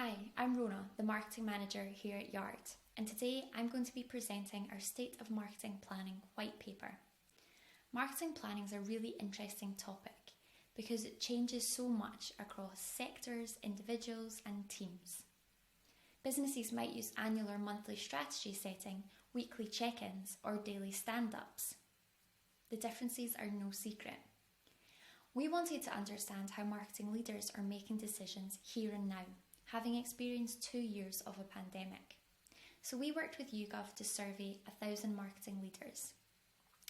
Hi, I'm Rona, the Marketing Manager here at Yard, and today I'm going to be presenting our State of Marketing Planning white paper. Marketing planning is a really interesting topic because it changes so much across sectors, individuals and teams. Businesses might use annual or monthly strategy setting, weekly check-ins or daily stand-ups. The differences are no secret. We wanted to understand how marketing leaders are making decisions here and now, having experienced 2 years of a pandemic. So we worked with YouGov to survey 1,000 marketing leaders.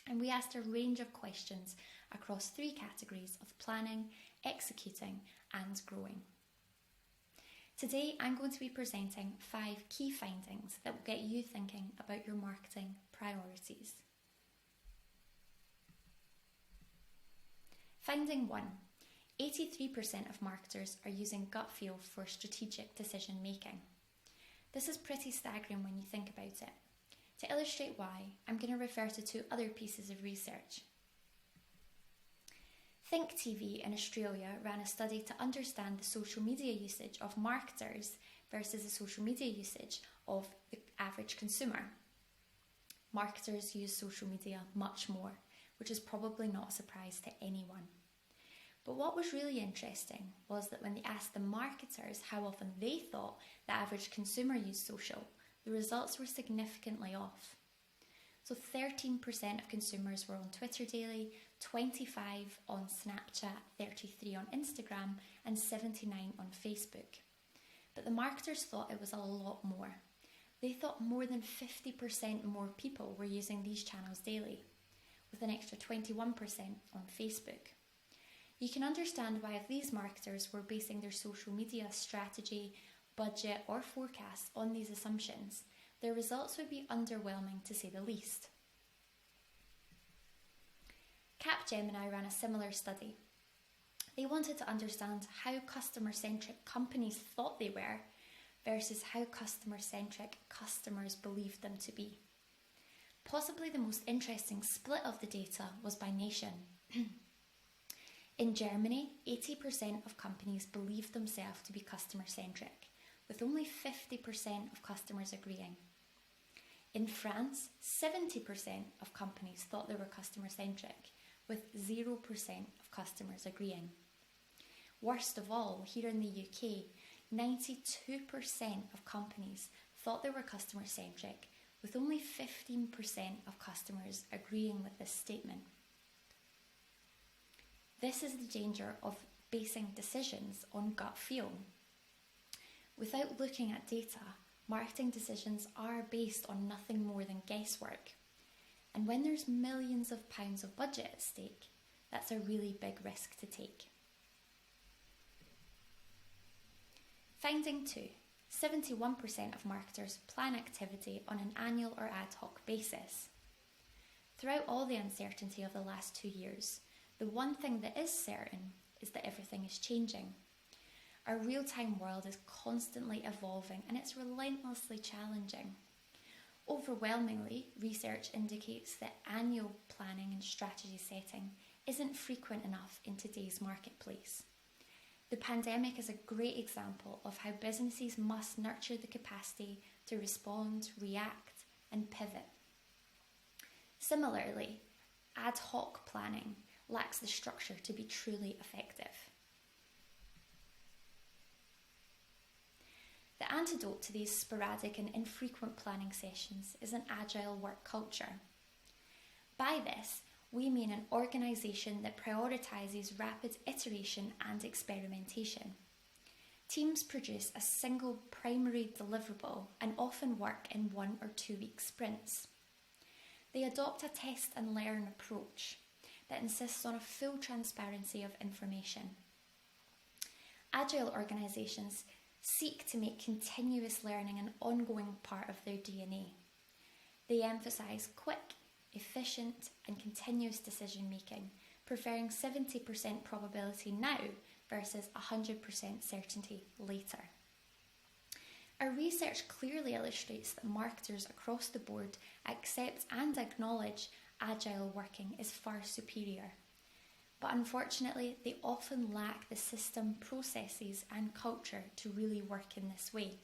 And we asked a range of questions across 3 categories of planning, executing and growing. Today I'm going to be presenting 5 key findings that will get you thinking about your marketing priorities. Finding 1. 83% of marketers are using gut feel for strategic decision making. This is pretty staggering when you think about it. To illustrate why, I'm going to refer to 2 other pieces of research. Think TV in Australia ran a study to understand the social media usage of marketers versus the social media usage of the average consumer. Marketers use social media much more, which is probably not a surprise to anyone. But what was really interesting was that when they asked the marketers how often they thought the average consumer used social, the results were significantly off. So 13% of consumers were on Twitter daily, 25% on Snapchat, 33% on Instagram, and 79% on Facebook. But the marketers thought it was a lot more. They thought more than 50% more people were using these channels daily, with an extra 21% on Facebook. You can understand why if these marketers were basing their social media strategy, budget or forecasts on these assumptions, their results would be underwhelming to say the least. Capgemini ran a similar study. They wanted to understand how customer-centric companies thought they were versus how customer-centric customers believed them to be. Possibly the most interesting split of the data was by nation. In Germany, 80% of companies believed themselves to be customer-centric, with only 50% of customers agreeing. In France, 70% of companies thought they were customer-centric, with 0% of customers agreeing. Worst of all, here in the UK, 92% of companies thought they were customer-centric, with only 15% of customers agreeing with this statement. This is the danger of basing decisions on gut feel. Without looking at data, marketing decisions are based on nothing more than guesswork. And when there's millions of pounds of budget at stake, that's a really big risk to take. Finding 2. 71% of marketers plan activity on an annual or ad hoc basis. Throughout all the uncertainty of the last 2 years, the one thing that is certain is that everything is changing. Our real-time world is constantly evolving and it's relentlessly challenging. Overwhelmingly, research indicates that annual planning and strategy setting isn't frequent enough in today's marketplace. The pandemic is a great example of how businesses must nurture the capacity to respond, react, and pivot. Similarly, ad hoc planning lacks the structure to be truly effective. The antidote to these sporadic and infrequent planning sessions is an agile work culture. By this, we mean an organisation that prioritises rapid iteration and experimentation. Teams produce a single primary deliverable and often work in 1 or 2 week sprints. They adopt a test and learn approach that insists on a full transparency of information. Agile organisations seek to make continuous learning an ongoing part of their DNA. They emphasise quick, efficient and continuous decision making, preferring 70% probability now versus 100% certainty later. Our research clearly illustrates that marketers across the board accept and acknowledge agile working is far superior. but unfortunately they often lack the system, processes and culture to really work in this way.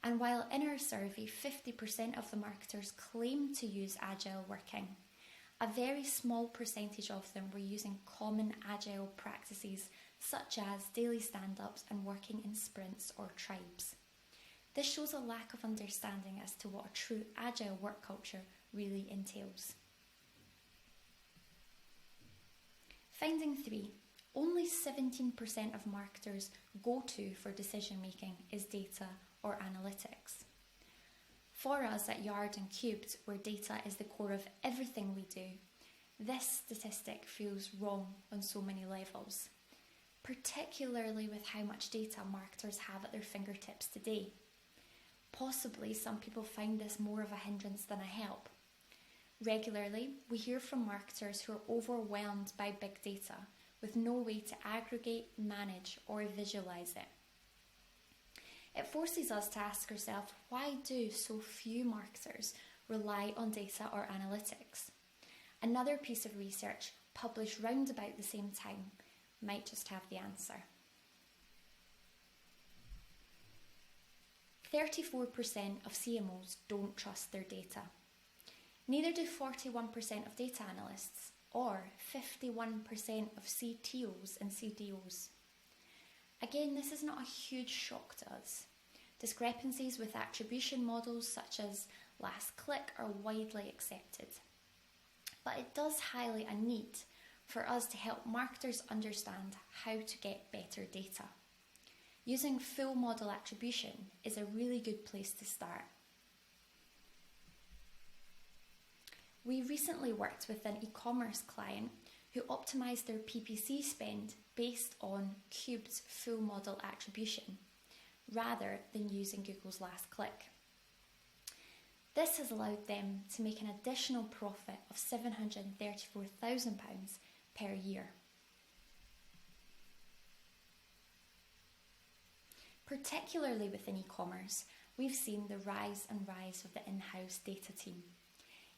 And while in our survey 50% of the marketers claim to use agile working, a very small percentage of them were using common agile practices such as daily stand-ups and working in sprints or tribes. This shows a lack of understanding as to what a true agile work culture really entails. Finding 3. Only 17% of marketers' go-to for decision making is data or analytics. For us at Yard and Cubed, where data is the core of everything we do, this statistic feels wrong on so many levels, particularly with how much data marketers have at their fingertips today. Possibly some people find this more of a hindrance than a help. Regularly, we hear from marketers who are overwhelmed by big data with no way to aggregate, manage or visualise it. It forces us to ask ourselves, why do so few marketers rely on data or analytics? Another piece of research published round about the same time might just have the answer. 34% of CMOs don't trust their data. Neither do 41% of data analysts or 51% of CTOs and CDOs. Again, this is not a huge shock to us. Discrepancies with attribution models such as last click are widely accepted. But it does highlight a need for us to help marketers understand how to get better data. Using full model attribution is a really good place to start. We recently worked with an e-commerce client who optimised their PPC spend based on Cubed's full model attribution, rather than using Google's last click. This has allowed them to make an additional profit of £734,000 per year. Particularly within e-commerce, we've seen the rise of the in-house data team.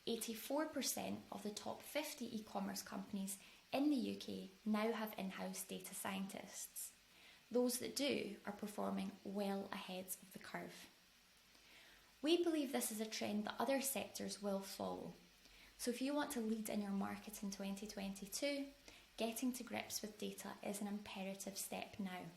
84% of the top 50 e-commerce companies in the UK now have in-house data scientists. Those that do are performing well ahead of the curve. We believe this is a trend that other sectors will follow. So if you want to lead in your market in 2022, getting to grips with data is an imperative step now.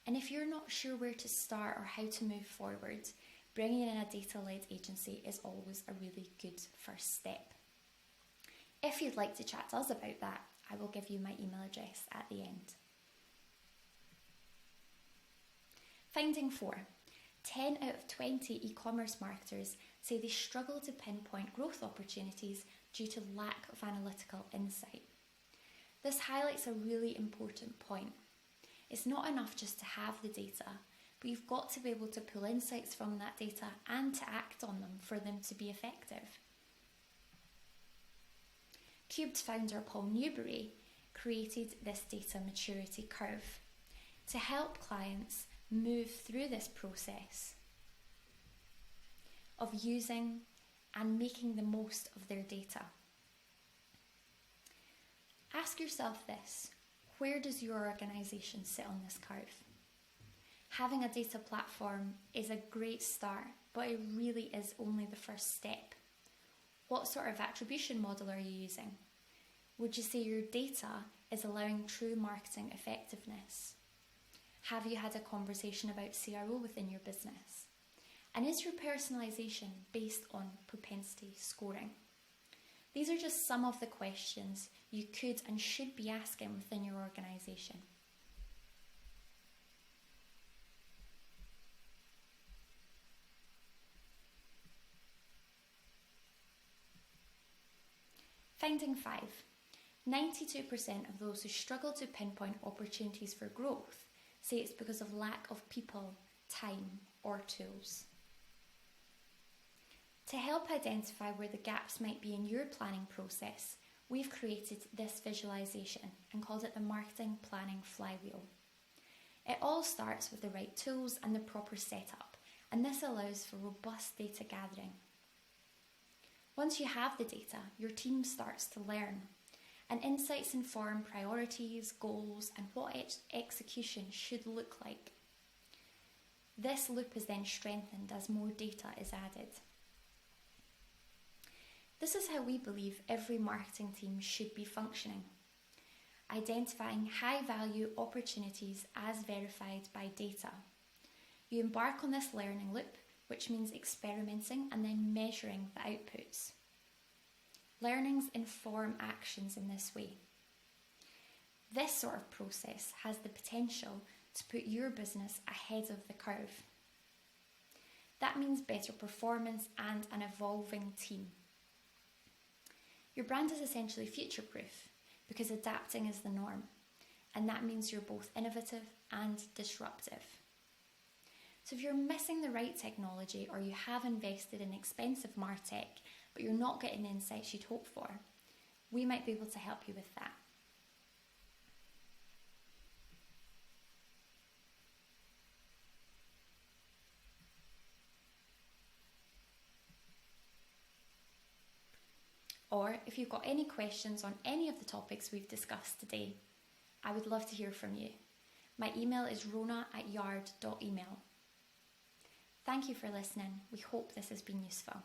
And if you're not sure where to start or how to move forward, bringing in a data-led agency is always a really good first step. If you'd like to chat to us about that, I will give you my email address at the end. Finding 4. 10 out of 20 e-commerce marketers say they struggle to pinpoint growth opportunities due to lack of analytical insight. This highlights a really important point. It's not enough just to have the data, but you've got to be able to pull insights from that data and to act on them for them to be effective. Cubed founder Paul Newbury created this data maturity curve to help clients move through this process of using and making the most of their data. Ask yourself this: where does your organisation sit on this curve? Having a data platform is a great start, but it really is only the first step. What sort of attribution model are you using? Would you say your data is allowing true marketing effectiveness? Have you had a conversation about CRO within your business? And is your personalisation based on propensity scoring? These are just some of the questions you could and should be asking within your organisation. Finding 5. 92% of those who struggle to pinpoint opportunities for growth say it's because of lack of people, time, or tools. To help identify where the gaps might be in your planning process, we've created this visualisation and called it the Marketing Planning Flywheel. It all starts with the right tools and the proper setup, and this allows for robust data gathering. Once you have the data, your team starts to learn, And insights inform priorities, goals, and what execution should look like. This loop is then strengthened as more data is added. This is how we believe every marketing team should be functioning, identifying high-value opportunities as verified by data. You embark on this learning loop, which means experimenting and then measuring the outputs. Learnings inform actions in this way. This sort of process has the potential to put your business ahead of the curve. That means better performance and an evolving team. Your brand is essentially future-proof because adapting is the norm, and that means you're both innovative and disruptive. So if you're missing the right technology or you have invested in expensive MarTech but you're not getting the insights you'd hoped for, we might be able to help you with that. Or if you've got any questions on any of the topics we've discussed today, I would love to hear from you. My email is rona@yard.email. Thank you for listening. We hope this has been useful.